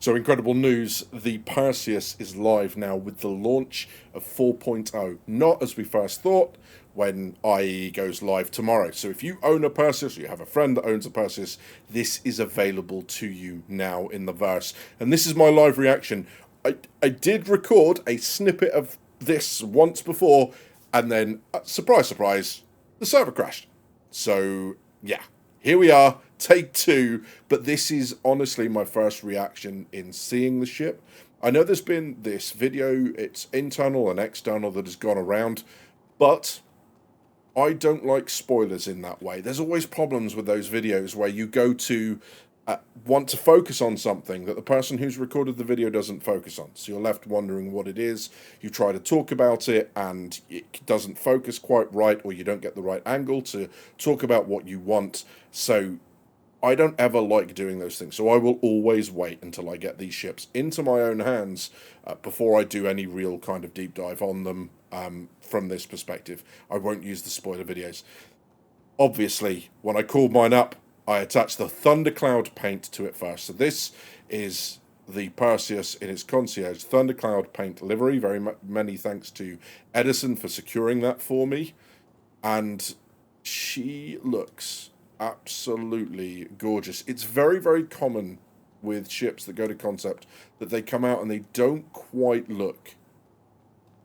So incredible news, the Perseus is live now with the launch of 4.0. Not as we first thought when IE goes live tomorrow. So if you own a Perseus or you have a friend that owns a Perseus, this is available to you now in the verse. And this is my live reaction. I did record a snippet of this once before, and then, surprise, surprise, the server crashed. So, yeah, here we are, take two, but this is honestly my first reaction in seeing the ship. I know there's been this video, it's internal and external, that has gone around, but I don't like spoilers in that way. There's always problems with those videos where you go to want to focus on something that the person who's recorded the video doesn't focus on. So you're left wondering what it is. You try to talk about it and it doesn't focus quite right, or you don't get the right angle to talk about what you want. So I don't ever like doing those things. So I will always wait until I get these ships into my own hands before I do any real kind of deep dive on them from this perspective. I won't use the spoiler videos. Obviously, when I called mine up, I attached the Thundercloud paint to it first. So this is the Perseus in its concierge Thundercloud paint livery. Very many thanks to Edison for securing that for me. And she looks absolutely gorgeous. It's very, very common with ships that go to concept that they come out and they don't quite look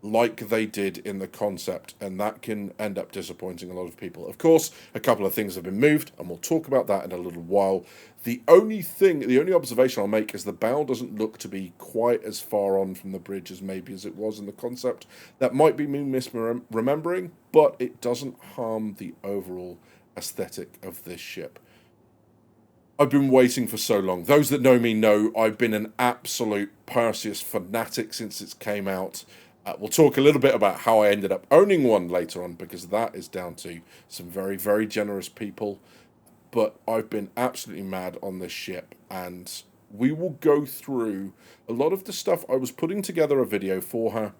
like they did in the concept, and that can end up disappointing a lot of people. Of course, a couple of things have been moved, and we'll talk about that in a little while. The only observation I'll make is the bow doesn't look to be quite as far on from the bridge as maybe as it was in the concept. That might be me misremembering, but it doesn't harm the overall aesthetic of this ship. I've been waiting for so long. Those that know me know I've been an absolute Perseus fanatic since it came out. We'll talk a little bit about how I ended up owning one later on, because that is down to some very, very generous people. But I've been absolutely mad on this ship, and we will go through a lot of the stuff. I was putting together a video for her,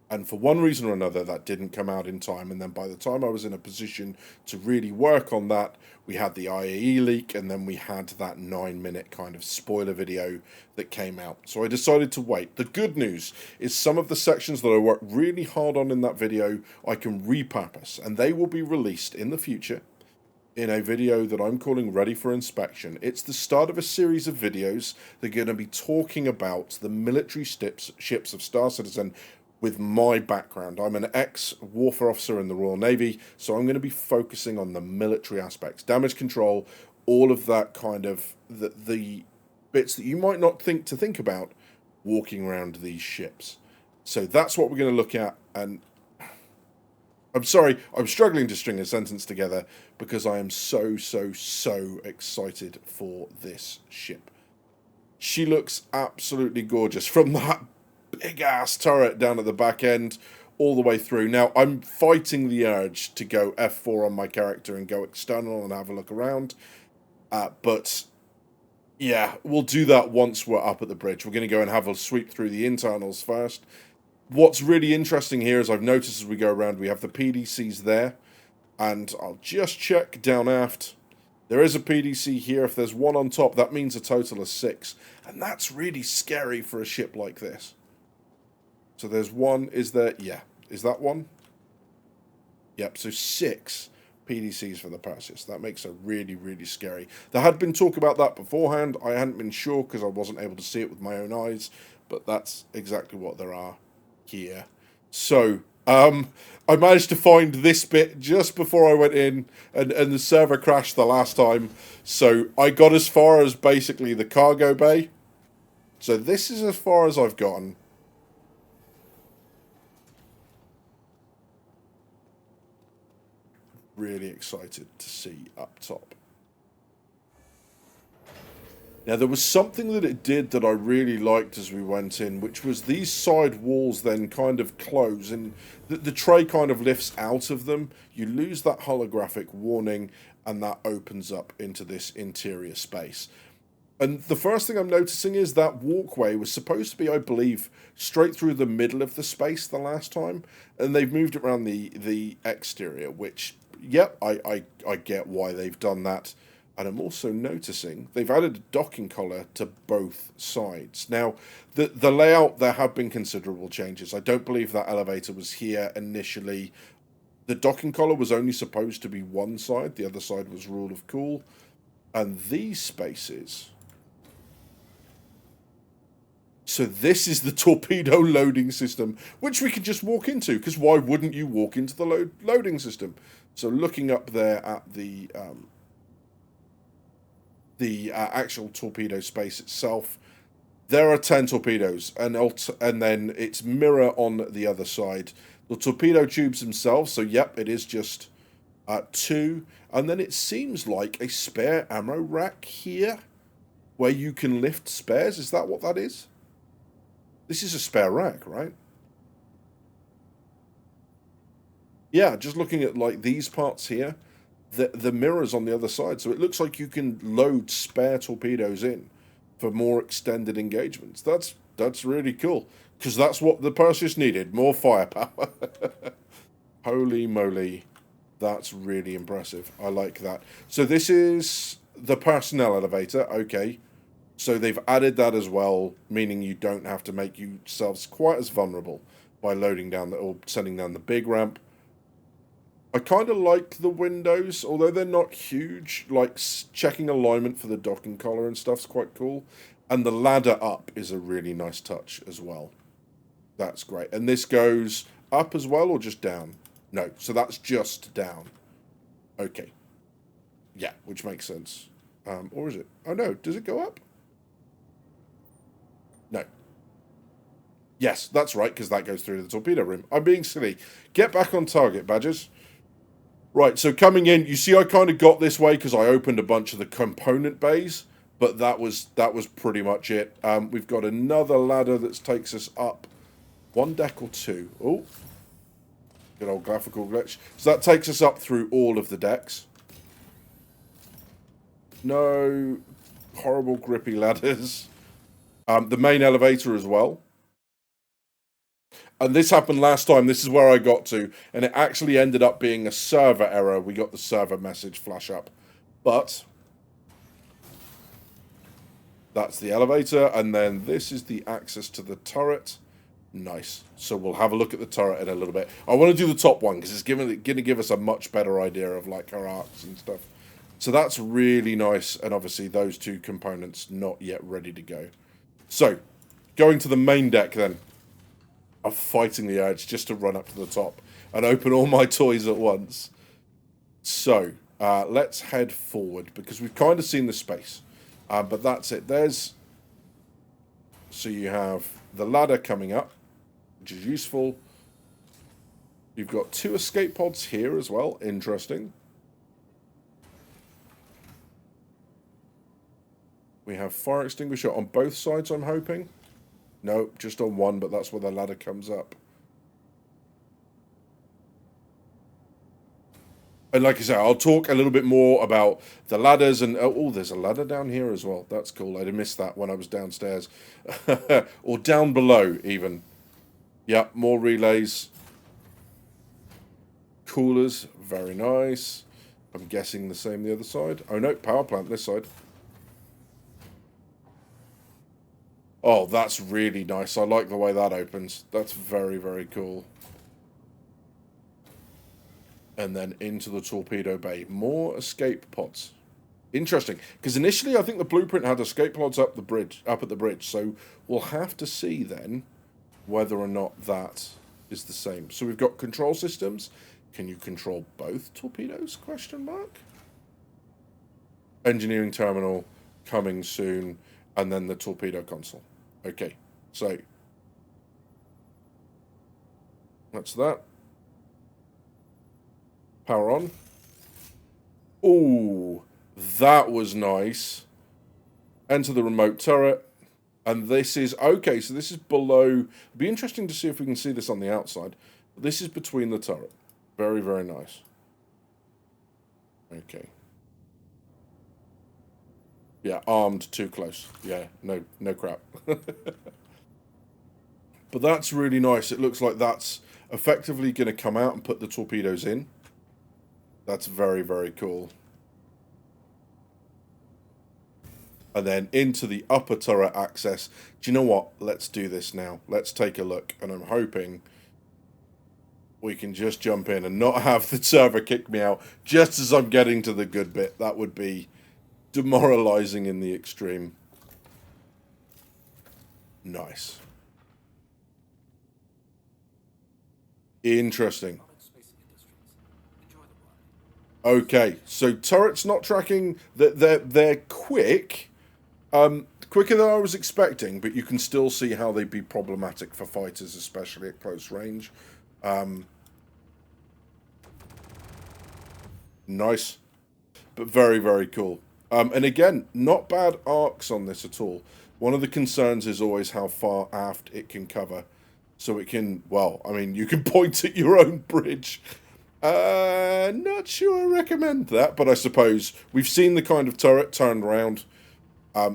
and for one reason or another, that didn't come out in time. And then by the time I was in a position to really work on that, we had the IAE leak, and then we had that 9-minute kind of spoiler video that came out. So I decided to wait. The good news is some of the sections that I worked really hard on in that video, I can repurpose, and they will be released in the future in a video that I'm calling Ready for Inspection. It's the start of a series of videos that are going to be talking about the military ships of Star Citizen with my background. I'm an ex-warfare officer in the Royal Navy, so I'm going to be focusing on the military aspects, damage control, all of that kind of, the bits that you might not think about walking around these ships. So that's what we're going to look at, and I'm sorry, I'm struggling to string a sentence together because I am so excited for this ship. She looks absolutely gorgeous, from that big ass turret down at the back end all the way through. Now I'm fighting the urge to go F4 on my character and go external and have a look around, but yeah, we'll do that once we're up at the bridge. We're going to go and have a sweep through the internals first. What's really interesting here is I've noticed as we go around, we have the PDCs there, and I'll just check down aft. There is a PDC here. If there's one on top, that means a total of 6, and that's really scary for a ship like this. So there's one, is there? Yeah. Is that one? Yep, so 6 PDCs for the Perseus. That makes it really, really scary. There had been talk about that beforehand. I hadn't been sure because I wasn't able to see it with my own eyes, but that's exactly what there are here. So, I managed to find this bit just before I went in, and the server crashed the last time. So I got as far as basically the cargo bay. So this is as far as I've gotten. Really excited to see up top. Now, there was something that it did that I really liked as we went in, which was these side walls then kind of close, and the tray kind of lifts out of them. You lose that holographic warning, and that opens up into this interior space. And the first thing I'm noticing is that walkway was supposed to be, I believe, straight through the middle of the space the last time, and they've moved it around the exterior, which, yep, I get why they've done that. And I'm also noticing they've added a docking collar to both sides. Now, the layout, there have been considerable changes. I don't believe that elevator was here initially. The docking collar was only supposed to be one side. The other side was rule of cool. And these spaces... So this is the torpedo loading system, which we could just walk into, because why wouldn't you walk into the loading system? So looking up there at the actual torpedo space itself, there are 10 torpedoes, and then it's mirror on the other side. The torpedo tubes themselves, so yep, it is just 2, and then it seems like a spare ammo rack here, where you can lift spares. Is that what that is? This is a spare rack, right? Yeah, just looking at like these parts here, the mirrors on the other side, so it looks like you can load spare torpedoes in for more extended engagements. That's really cool, because that's what the Perseus needed, more firepower. Holy moly, that's really impressive. I like that. So this is the personnel elevator, okay. So they've added that as well, meaning you don't have to make yourselves quite as vulnerable by loading down or sending down the big ramp. I kind of like the windows, although they're not huge. Like checking alignment for the docking collar and stuff's quite cool. And the ladder up is a really nice touch as well. That's great. And this goes up as well, or just down? No, so that's just down. Okay. Yeah, which makes sense. Or is it? Oh no, does it go up? No. Yes, that's right, because that goes through the torpedo room. I'm being silly. Get back on target, Badgers. Right, so coming in, you see I kind of got this way because I opened a bunch of the component bays, but that was pretty much it. We've got another ladder that takes us up 1 deck or 2. Oh, good old graphical glitch. So that takes us up through all of the decks. No horrible grippy ladders. The main elevator as well. And this happened last time. This is where I got to. And it actually ended up being a server error. We got the server message flash up. But that's the elevator. And then this is the access to the turret. Nice. So we'll have a look at the turret in a little bit. I want to do the top one because it's going to give us a much better idea of like her arcs and stuff. So that's really nice. And obviously those two components not yet ready to go. So going to the main deck then. I'm fighting the urge just to run up to the top and open all my toys at once. So let's head forward because we've kind of seen the space. But that's it. So you have the ladder coming up, which is useful. You've got 2 escape pods here as well. Interesting. We have fire extinguisher on both sides, I'm hoping. No, just on one, but that's where the ladder comes up. And like I say, I'll talk a little bit more about the ladders and... Oh, there's a ladder down here as well. That's cool. I did miss that when I was downstairs. Or down below, even. Yeah, more relays. Coolers. Very nice. I'm guessing the same the other side. Oh, no, power plant this side. Oh, that's really nice. I like the way that opens. That's very, very cool. And then into the torpedo bay. More escape pods. Interesting. Because initially I think the blueprint had escape pods up at the bridge. So we'll have to see then whether or not that is the same. So we've got control systems. Can you control both torpedoes? Question mark. Engineering terminal coming soon. And then the torpedo console. Okay, so that's that. Power on. Oh, that was nice. Enter the remote turret. And this is, okay, so this is below. It'd be interesting to see if we can see this on the outside. This is between the turret. Very, very nice. Okay. Yeah, armed too close. Yeah, no crap. But that's really nice. It looks like that's effectively going to come out and put the torpedoes in. That's very, very cool. and then into the upper turret access. Do you know what? Let's do this now. Let's take a look, and I'm hoping we can just jump in and not have the server kick me out just as I'm getting to the good bit. That would be demoralizing in the extreme. Nice. Interesting. Okay, so turrets not tracking. They're quick, quicker than I was expecting, but you can still see how they'd be problematic for fighters, especially at close range. Nice, but very, very cool. And again, not bad arcs on this at all. One of the concerns is always how far aft it can cover. So it can, well, I mean, you can point at your own bridge. Not sure I recommend that, but I suppose we've seen the kind of turret turned around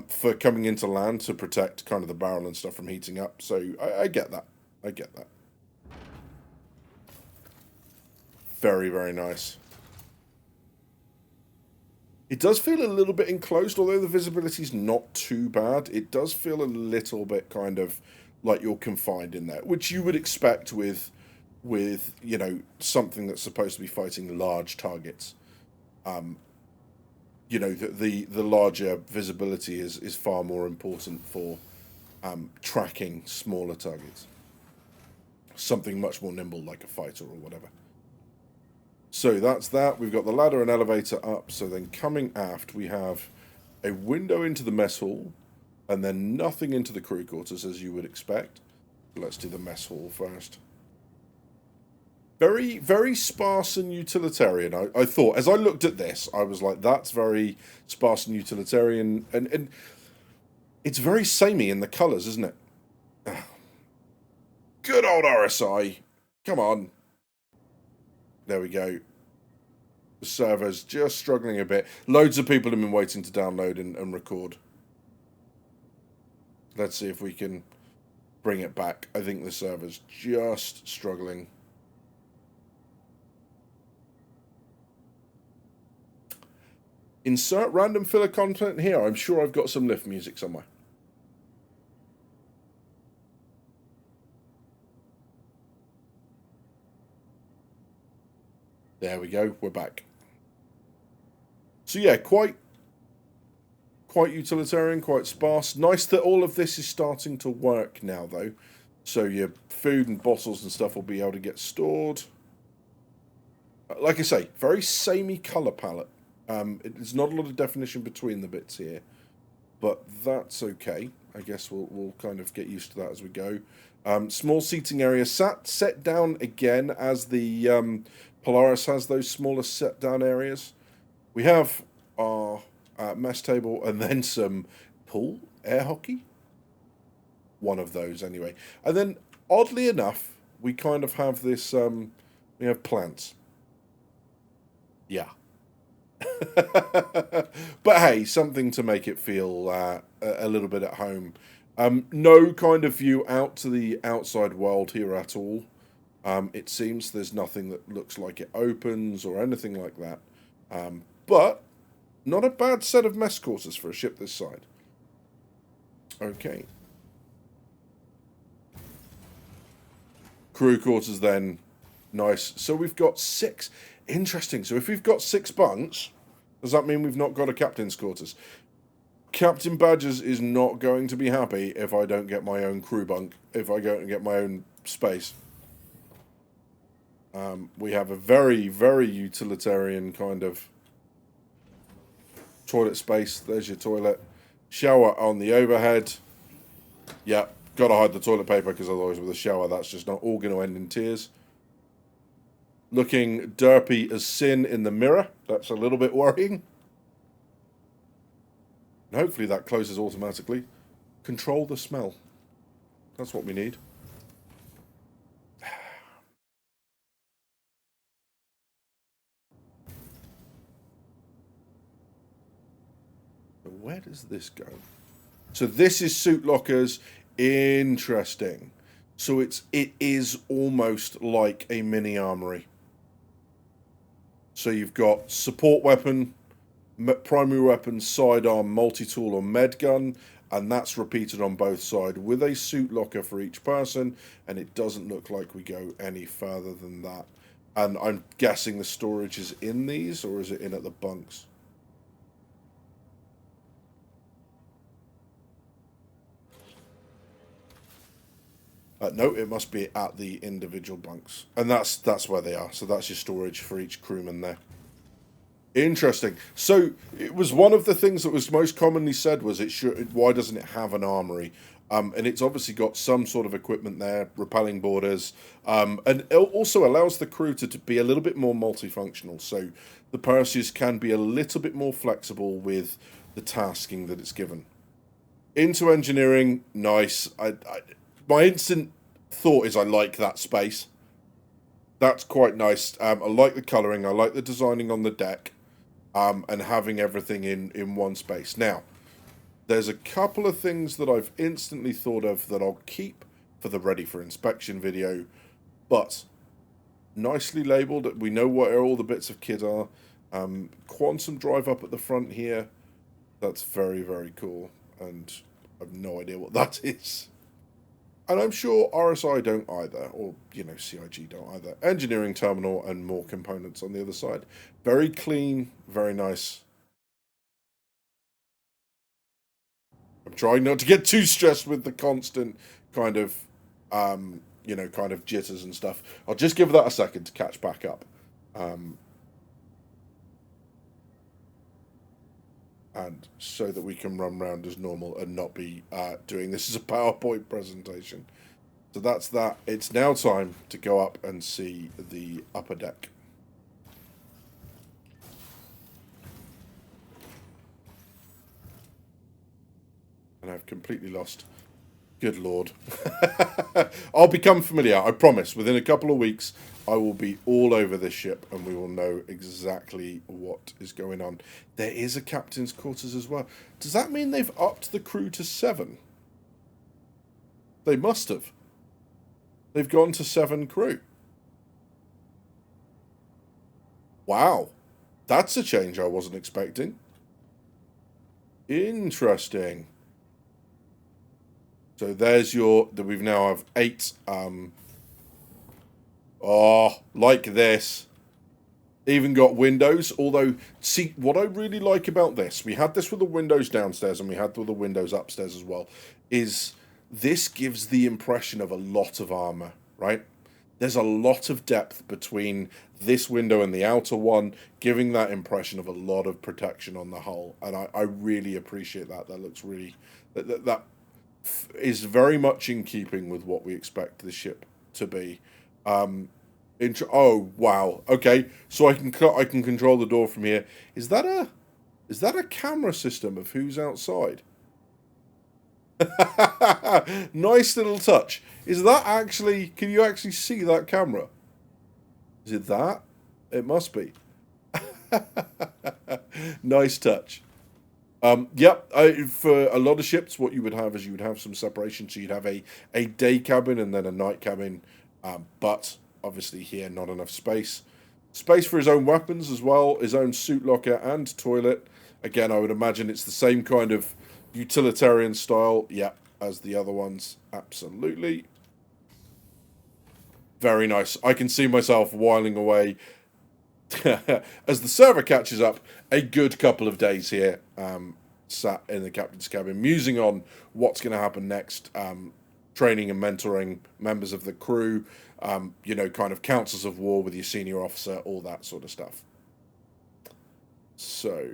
for coming into land to protect kind of the barrel and stuff from heating up. So I get that. I get that. Very, very nice. It does feel a little bit enclosed, although the visibility's not too bad. It does feel a little bit kind of like you're confined in there, which you would expect with you know, something that's supposed to be fighting large targets. You know, the larger visibility is far more important for tracking smaller targets. Something much more nimble like a fighter or whatever. So that's that. We've got the ladder and elevator up. So then coming aft, we have a window into the mess hall, and then nothing into the crew quarters, as you would expect. Let's do the mess hall first. Very, very sparse and utilitarian. I thought, as I looked at this, I was like, that's very sparse and utilitarian. And it's very samey in the colours, isn't it? Good old RSI. Come on. There we go. The server's just struggling a bit. Loads of people have been waiting to download and record. Let's see if we can bring it back. I think the server's just struggling. Insert random filler content here. I'm sure I've got some lift music somewhere. There we go. We're back. So yeah, quite utilitarian, quite sparse. Nice that all of this is starting to work now, though. So your food and bottles and stuff will be able to get stored. Like I say, very samey colour palette. There's not a lot of definition between the bits here, but that's okay. I guess we'll kind of get used to that as we go. Small seating area set down again as the Polaris has those smaller set down areas. We have our mess table and then some pool, air hockey. One of those anyway. And then oddly enough, we kind of have this, we have plants. Yeah. But hey, something to make it feel a little bit at home. No kind of view out to the outside world here at all. It seems there's nothing that looks like it opens or anything like that. But not a bad set of mess quarters for a ship this side. Okay. Crew quarters then. Nice. So we've got 6. Interesting. So if we've got 6 bunks, does that mean we've not got a captain's quarters? Captain Badgers is not going to be happy if I don't get my own crew bunk, if I go and get my own space. We have a very, very utilitarian kind of toilet space. There's your toilet. Shower on the overhead. Yeah, got to hide the toilet paper because otherwise with a shower that's just not all going to end in tears. Looking derpy as sin in the mirror. That's a little bit worrying. And hopefully that closes automatically. Control the smell. That's what we need. Where does this go? So this is suit lockers. Interesting. So it is almost like a mini armory. So you've got support weapon, primary weapon, sidearm, multi-tool, or med gun, and that's repeated on both sides with a suit locker for each person, and it doesn't look like we go any further than that. And I'm guessing the storage is in these, or is it in at the bunks? No, it must be at the individual bunks, and that's where they are. So that's your storage for each crewman there. Interesting. So it was one of the things that was most commonly said was it should. Why doesn't it have an armory? And it's obviously got some sort of equipment there, repelling borders, and it also allows the crew to be a little bit more multifunctional. So the Perseus can be a little bit more flexible with the tasking that it's given. Into engineering, nice. My instant thought is I like that space. That's quite nice. I like the colouring. I like the designing on the deck, and having everything in one space. Now, there's a couple of things that I've instantly thought of that I'll keep for the ready for inspection video, but nicely labelled. We know what all the bits of kit are. Quantum drive up at the front here. That's very, very cool, and I have no idea what that is. And I'm sure RSI don't either, or, CIG don't either. Engineering terminal and more components on the other side. Very clean, very nice. I'm trying not to get too stressed with the constant kind of, kind of jitters and stuff. I'll just give that a second to catch back up. And so that we can run around as normal and not be doing this as a PowerPoint presentation. So that's that. It's now time to go up and see the upper deck. And I've completely lost. Good Lord. I'll become familiar, I promise. Within a couple of weeks, I will be all over this ship and we will know exactly what is going on. There is a captain's quarters as well. Does that mean they've upped the crew to 7? They must have. They've gone to 7 crew. Wow. That's a change I wasn't expecting. Interesting. So there's we've now have 8, like this. Even got windows, although, see, what I really like about this, we had this with the windows downstairs and we had with the windows upstairs as well, is this gives the impression of a lot of armor, right? There's a lot of depth between this window and the outer one, giving that impression of a lot of protection on the hull, and I really appreciate that. That looks really, that is very much in keeping with what we expect the ship to be. Oh wow, okay, so I can control the door from here. Is that a camera system of who's outside? Nice little touch. Is that actually, can you actually see that camera? Is it that? It must be. Nice touch. Yep, for a lot of ships, what you would have is you would have some separation. So you'd have a day cabin and then a night cabin. But obviously here, not enough space. Space for his own weapons as well, his own suit locker and toilet. Again, I would imagine it's the same kind of utilitarian style, yeah, as the other ones. Absolutely. Very nice. I can see myself whiling away as the server catches up a good couple of days here, sat in the captain's cabin, musing on what's going to happen next, training and mentoring members of the crew, kind of councils of war with your senior officer, all that sort of stuff. So,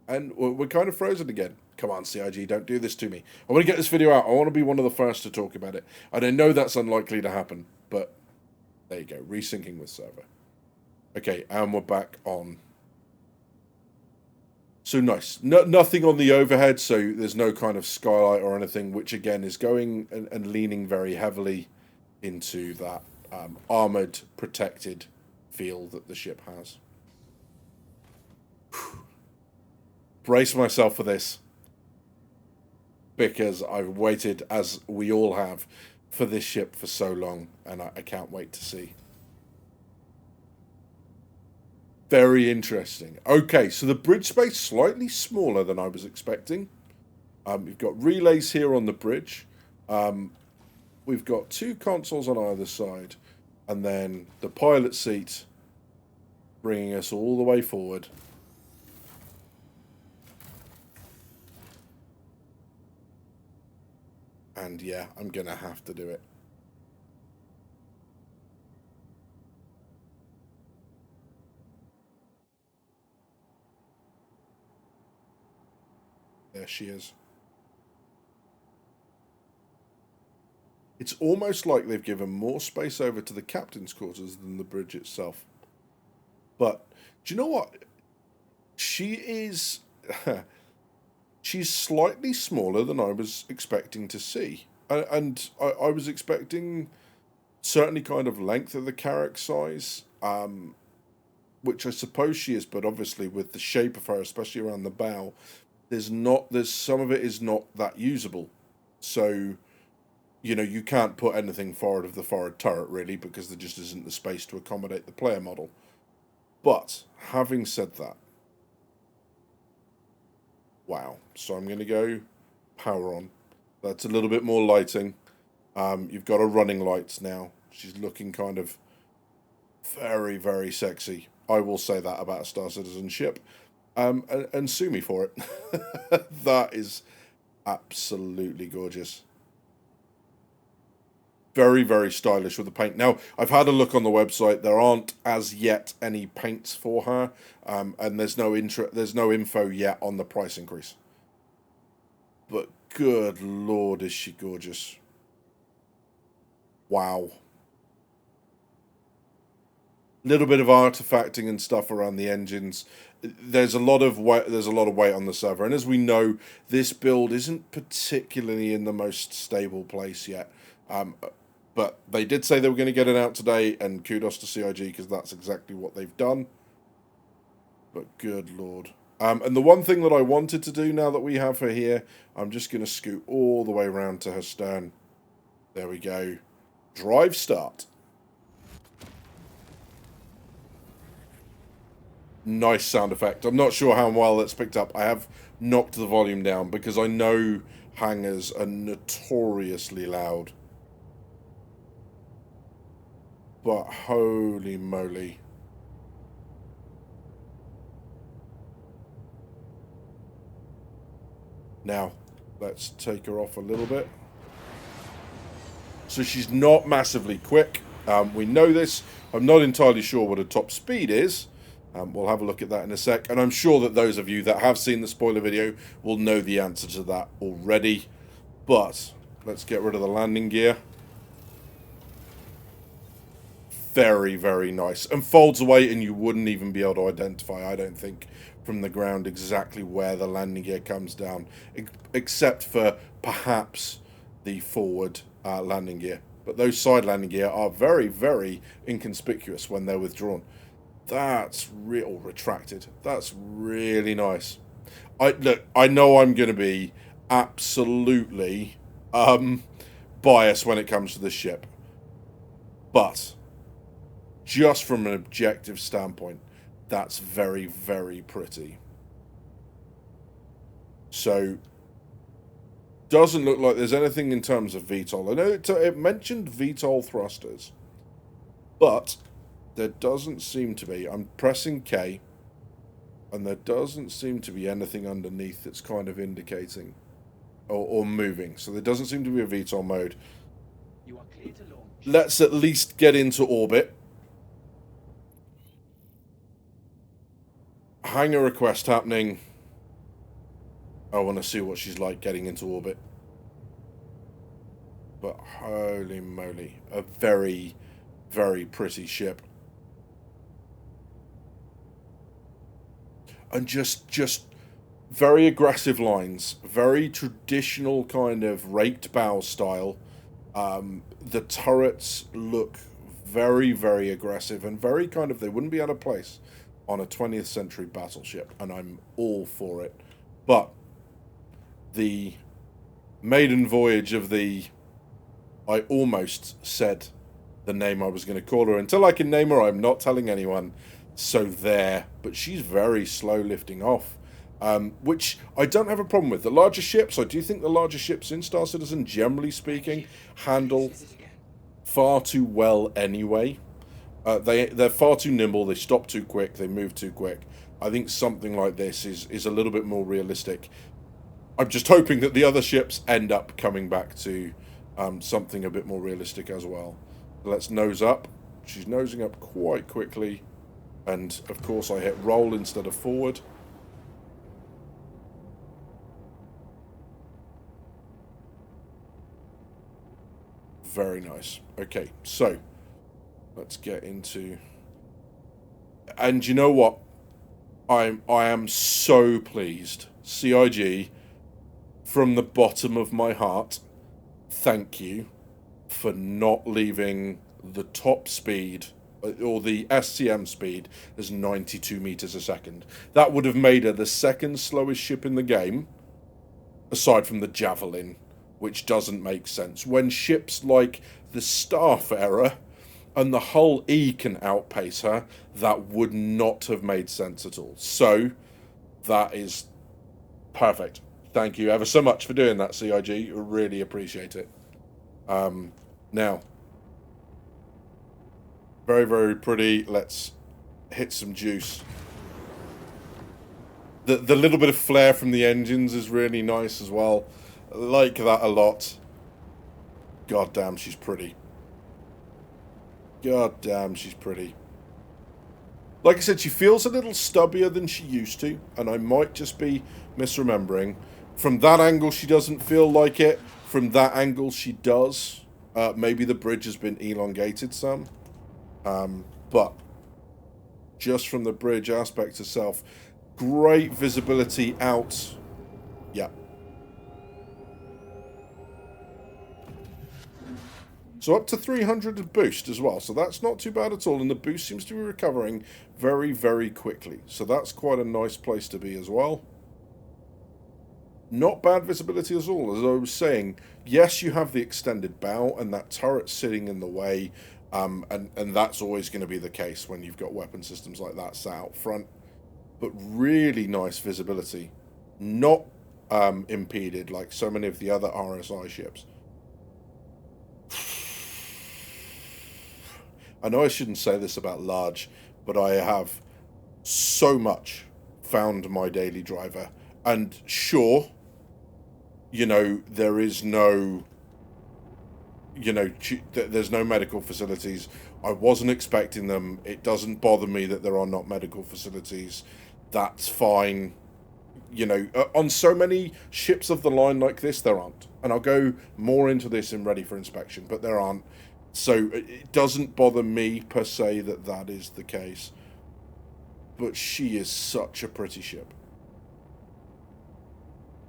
and we're kind of frozen again. Come on, CIG, don't do this to me. I want to get this video out. I want to be one of the first to talk about it. And I know that's unlikely to happen, but there you go. Resyncing with server. Okay, and we're back on. So nice. Nothing on the overhead, so there's no kind of skylight or anything, which again is going and leaning very heavily into that armoured, protected feel that the ship has. Whew. Brace myself for this, because I've waited, as we all have, for this ship for so long, and I can't wait to see. Very interesting. Okay, so the bridge space slightly smaller than I was expecting. You've got relays here on the bridge. We've got two consoles on either side, and then the pilot seat bringing us all the way forward. And yeah, I'm gonna have to do it. There she is. It's almost like they've given more space over to the captain's quarters than the bridge itself. But do you know what? She is... she's slightly smaller than I was expecting to see. And I was expecting certainly kind of length of the carrack size, which I suppose she is, but obviously with the shape of her, especially around the bow, there's some of it is not that usable. So, you know, you can't put anything forward of the forward turret really because there just isn't the space to accommodate the player model. But having said that, wow. So I'm going to go power on. That's a little bit more lighting. You've got her running lights now. She's looking kind of very, very sexy. I will say that about Star Citizen ship. And sue me for it. That is absolutely gorgeous. Very, very stylish with the paint. Now, I've had a look on the website. There aren't as yet any paints for her, and there's no info yet on the price increase. But good lord, is she gorgeous! Wow. Little bit of artifacting and stuff around the engines. There's a lot of weight. There's a lot of weight on the server, and as we know, this build isn't particularly in the most stable place yet. But they did say they were going to get it out today, and kudos to CIG because that's exactly what they've done. But good lord. And the one thing that I wanted to do now that we have her here, I'm just going to scoot all the way around to her stern. There we go. Drive start. Nice sound effect. I'm not sure how well that's picked up. I have knocked the volume down because I know hangars are notoriously loud. But holy moly. Now, let's take her off a little bit. So she's not massively quick. We know this. I'm not entirely sure what her top speed is. We'll have a look at that in a sec. And I'm sure that those of you that have seen the spoiler video will know the answer to that already. But let's get rid of the landing gear. Very, very nice. And folds away and you wouldn't even be able to identify, I don't think, from the ground exactly where the landing gear comes down. Except for perhaps the forward landing gear. But those side landing gear are very, very inconspicuous when they're withdrawn. That's real retracted. That's really nice. Look, I know I'm going to be absolutely biased when it comes to this ship. But just from an objective standpoint, that's very, very pretty. So, doesn't look like there's anything in terms of VTOL. I know it mentioned VTOL thrusters, but there doesn't seem to be. I'm pressing K, and there doesn't seem to be anything underneath that's kind of indicating or moving. So there doesn't seem to be a VTOL mode. You are clear to launch. Let's at least get into orbit. Hangar request happening. I want to see what she's like getting into orbit. But holy moly, a very, very pretty ship. And just very aggressive lines, very traditional kind of raked bow style. The turrets look very, very aggressive and very kind of, they wouldn't be out of place on a 20th century battleship, and I'm all for it. But the maiden voyage of the... I almost said the name I was going to call her. Until I can name her, I'm not telling anyone. So there, but she's very slow lifting off, which I don't have a problem with. The larger ships, I do think the larger ships in Star Citizen, generally speaking, handle Is it again? far too well anyway. They're far too nimble. They stop too quick. They move too quick. I think something like this is a little bit more realistic. I'm just hoping that the other ships end up coming back to something a bit more realistic as well. Let's nose up. She's nosing up quite quickly. And, of course, I hit roll instead of forward. Very nice. Okay, so let's get into... And you know what? I am so pleased. CIG, from the bottom of my heart, thank you for not leaving the top speed or the SCM speed as 92 meters a second. That would have made her the second slowest ship in the game, aside from the Javelin, which doesn't make sense. When ships like the Starfarer and the Hull E can outpace her, that would not have made sense at all. So, that is perfect. Thank you ever so much for doing that, CIG. Really appreciate it. Now, very, very pretty. Let's hit some juice. The little bit of flare from the engines is really nice as well. I like that a lot. God damn, she's pretty. God damn, she's pretty. Like I said, she feels a little stubbier than she used to, and I might just be misremembering. From that angle, she doesn't feel like it. From that angle, she does. Maybe the bridge has been elongated some. But just from the bridge aspect itself, great visibility out. Yeah. So up to 300 boost as well. So that's not too bad at all. And the boost seems to be recovering very, very quickly. So that's quite a nice place to be as well. Not bad visibility at all. As I was saying, yes, you have the extended bow and that turret sitting in the way. And that's always going to be the case when you've got weapon systems like that sat out front. But really nice visibility. Not impeded like so many of the other RSI ships. I know I shouldn't say this about large, but I have so much found my daily driver. And sure, you know, there is no... You know, there's no medical facilities. I wasn't expecting them. It doesn't bother me that there are not medical facilities. That's fine. You know, on so many ships of the line like this, there aren't. And I'll go more into this in Ready for Inspection, but there aren't. So it doesn't bother me per se that that is the case. But she is such a pretty ship.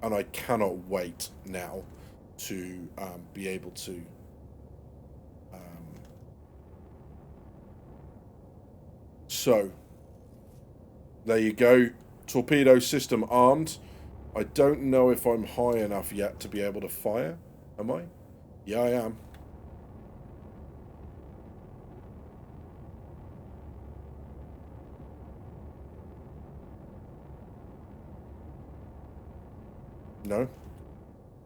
And I cannot wait now to be able to... So, there you go. Torpedo system armed. I don't know if I'm high enough yet to be able to fire. Am I? Yeah, I am. No?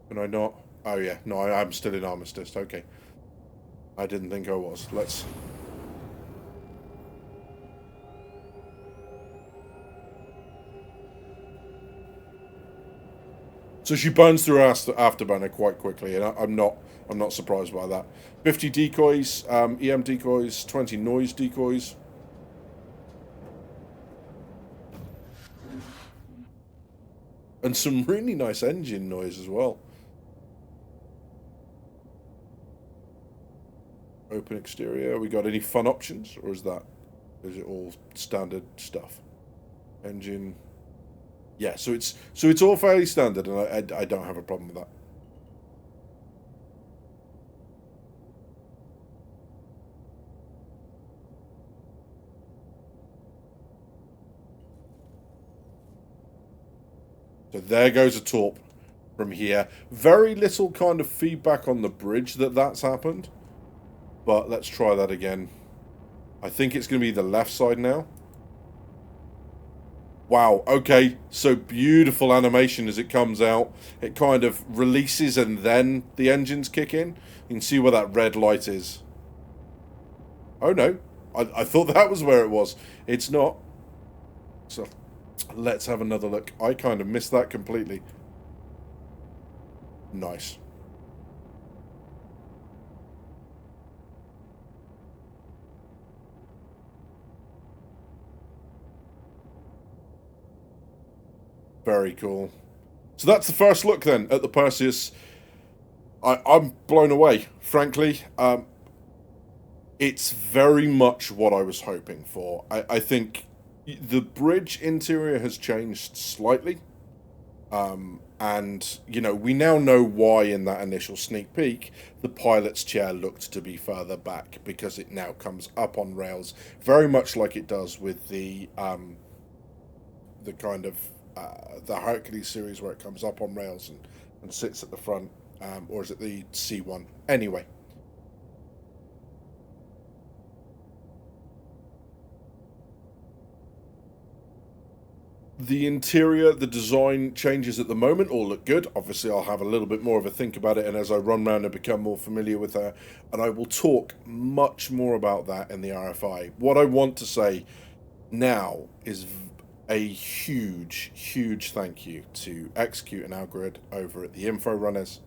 Can I not? Oh, yeah. No, I'm still in armistice. Okay. I didn't think I was. Let's... So she burns through her afterburner quite quickly, and I'm not surprised by that. 50 decoys, EM decoys, 20 noise decoys. And some really nice engine noise as well. Open exterior. We got any fun options, or is it all standard stuff? Engine. Yeah, so it's all fairly standard, and I don't have a problem with that. So there goes a torp from here. Very little kind of feedback on the bridge that's happened, but let's try that again. I think it's going to be the left side now. Wow, okay, so beautiful animation as it comes out. It kind of releases and then the engines kick in. You can see where that red light is. Oh no, I thought that was where it was. It's not. So let's have another look. I kind of missed that completely. Nice. Very cool. So that's the first look then at the Perseus. I'm blown away, frankly. It's very much what I was hoping for. I think the bridge interior has changed slightly. And, you know, we now know why in that initial sneak peek the pilot's chair looked to be further back, because it now comes up on rails, very much like it does with the kind of the Hercules series where it comes up on rails and sits at the front, or is it the C1? Anyway, the interior, the design changes at the moment all look good. Obviously, I'll have a little bit more of a think about it, and as I run around and become more familiar with her, and I will talk much more about that in the RFI. What I want to say now is a huge, huge thank you to Execute and Algrid over at the Info Runners,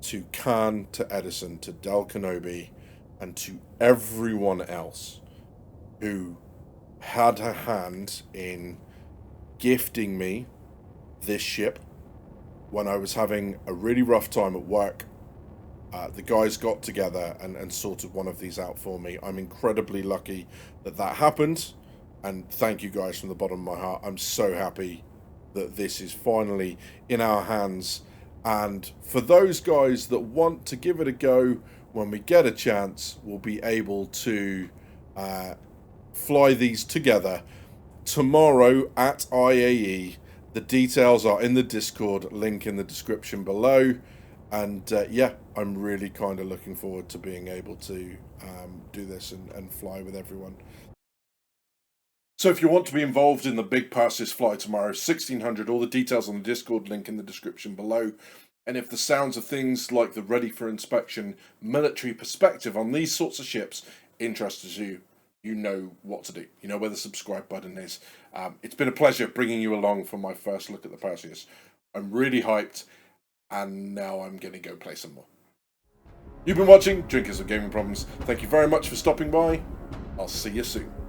to Khan, to Edison, to Del Kenobi, and to everyone else who had a hand in gifting me this ship when I was having a really rough time at work. The guys got together and sorted one of these out for me. I'm incredibly lucky that that happened, and thank you guys from the bottom of my heart. I'm so happy that this is finally in our hands, and for those guys that want to give it a go, when we get a chance, we'll be able to fly these together tomorrow at IAE. The details are in the Discord, link in the description below. And yeah, I'm really kind of looking forward to being able to do this and fly with everyone. So if you want to be involved in the big Perseus fly tomorrow, 1600, all the details on the Discord, link in the description below. And if the sounds of things like the ready for inspection military perspective on these sorts of ships interests you, you know what to do. You know where the subscribe button is. It's been a pleasure bringing you along for my first look at the Perseus. I'm really hyped, and now I'm going to go play some more. You've been watching Drinkers of Gaming Problems. Thank you very much for stopping by. I'll see you soon.